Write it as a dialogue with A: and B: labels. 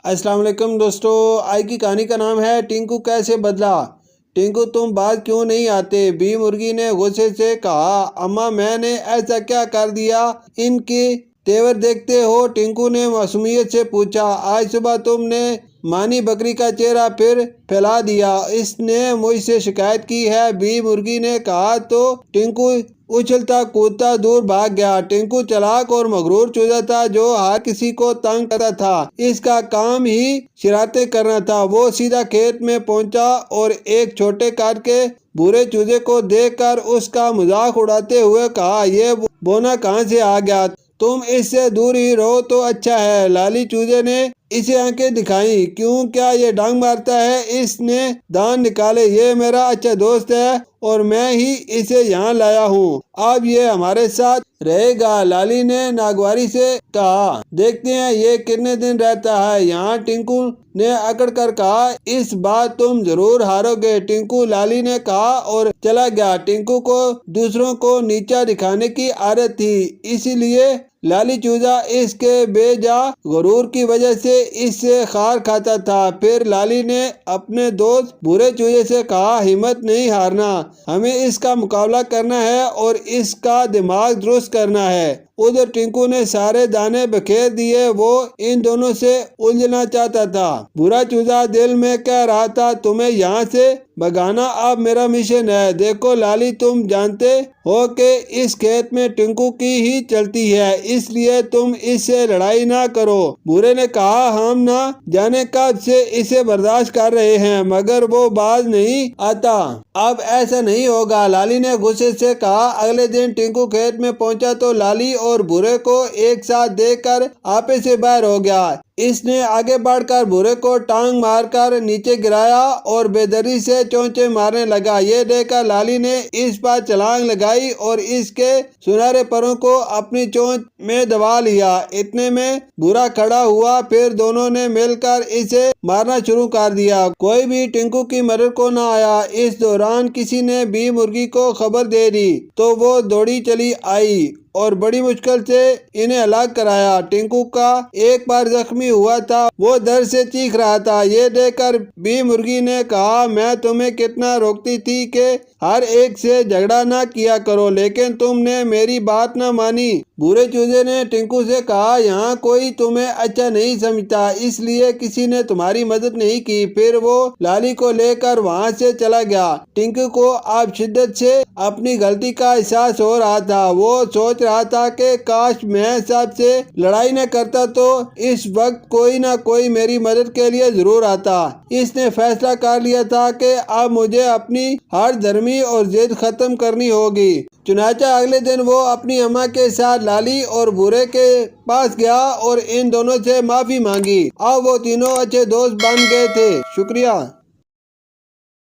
A: अस्सलाम वालेकुम दोस्तों, आज की कहानी का नाम है टिंकू कैसे बदला। टिंकू तुम बात क्यों नहीं आते। बी मुर्गी ने गुस्से से कहा, अम्मा मैंने ऐसा क्या कर दिया। इनके तेवर देखते हो। टिंकू ने मासूमियत से पूछा, आज सुबह तुमने मानी बकरी का चेहरा फिर फैला दिया। इसने मुझसे शिकायत की है। बी मुर्गी ने कहा तो टिंकू उछलता कूदता दूर भाग गया। टिंकू चालाक और मगरूर चूजा था जो हर किसी को तंग करता था। इसका काम ही शरारतें करना था। वो सीधा खेत में पहुंचा और एक छोटे काट के भूरे चूजे को देखकर उसका मजाक उड़ाते हुए कहा, ये बोना कहाँ से आ गया। तुम इससे दूर ही रहो तो अच्छा है। लाली चूजे ने इसे आंखें दिखाई। क्यों, क्या ये डांग मारता है। इसने दांत निकाले। ये मेरा अच्छा दोस्त है और मैं ही इसे यहाँ लाया हूँ। अब ये हमारे साथ रहेगा। लाली ने नागवारी से कहा, देखते हैं ये कितने दिन रहता है यहाँ। टिंकू ने अकड़ कर कहा, इस बार तुम जरूर हारोगे। टिंकू लाली ने कहा और चला गया। टिंकू को दूसरों को नीचा दिखाने की आदत थी, इसीलिए लाली चूजा इसके बेजा गुरूर की वजह से इससे खार खाता था। फिर लाली ने अपने दोस्त भूरे चूजे से कहा, हिम्मत नहीं हारना, हमें इसका मुकाबला करना है और इसका दिमाग दुरुस्त करना है। उधर टिंकू ने सारे दाने बखेर दिए। वो इन दोनों से उलझना चाहता था। भूरा चूजा दिल में कह रहा था, तुम्हें यहाँ से भगाना अब मेरा मिशन है। देखो लाली, तुम जानते हो कि इस खेत में टिंकू की ही चलती है, इसलिए तुम इससे लड़ाई ना करो। भूरे ने कहा, हम ना जाने कब से इसे बर्दाश्त कर रहे हैं मगर वो बाज नहीं आता। अब ऐसा नहीं होगा। लाली ने गुस्से से कहा। अगले दिन टिंकू खेत में पहुंचा तो लाली और भूरे को एक साथ देखकर आपे से बाहर हो गया। इसने आगे बढ़कर भूरे को टांग मारकर नीचे गिराया और बेदर्दी से चोंचे मारने लगा। ये देखकर लाली ने इस पर छलांग लगाई और इसके सुनहरे परों को अपनी चोंच में दबा लिया। इतने में भूरा खड़ा हुआ। फिर दोनों ने मिलकर इसे मारना शुरू कर दिया। कोई भी टिंकू की मदद को न आया। इस दौरान किसी ने बी मुर्गी को खबर दे दी तो वो दौड़ी चली आई और बड़ी मुश्किल से इन्हें अलग कराया। टिंकू का एक बार जख्मी हुआ था, वो दर्द से चीख रहा था। ये देखकर बी मुर्गी ने कहा, मैं तुम्हें कितना रोकती थी कि हर एक से झगड़ा ना किया करो, लेकिन तुमने मेरी बात ना मानी। भूरे चूजे ने टिंकू से कहा, यहाँ कोई तुम्हें अच्छा नहीं समझता, इसलिए किसी ने तुम्हारी मदद नहीं की। फिर वो लाली को लेकर वहाँ से चला गया। टिंकू को अब शिद्दत से अपनी गलती का एहसास हो रहा था। वो सोच रहा था कि काश मैं सबसे लड़ाई न करता तो इस वक्त कोई ना कोई मेरी मदद के लिए जरूर आता। इसने फैसला कर लिया था कि अब मुझे अपनी हर धर्मी और जिद खत्म करनी होगी। चुनाचा अगले दिन वो अपनी अम्मा के साथ लाली और भूरे के पास गया और इन दोनों से माफी मांगी। अब वो तीनों अच्छे दोस्त बन गए थे। शुक्रिया।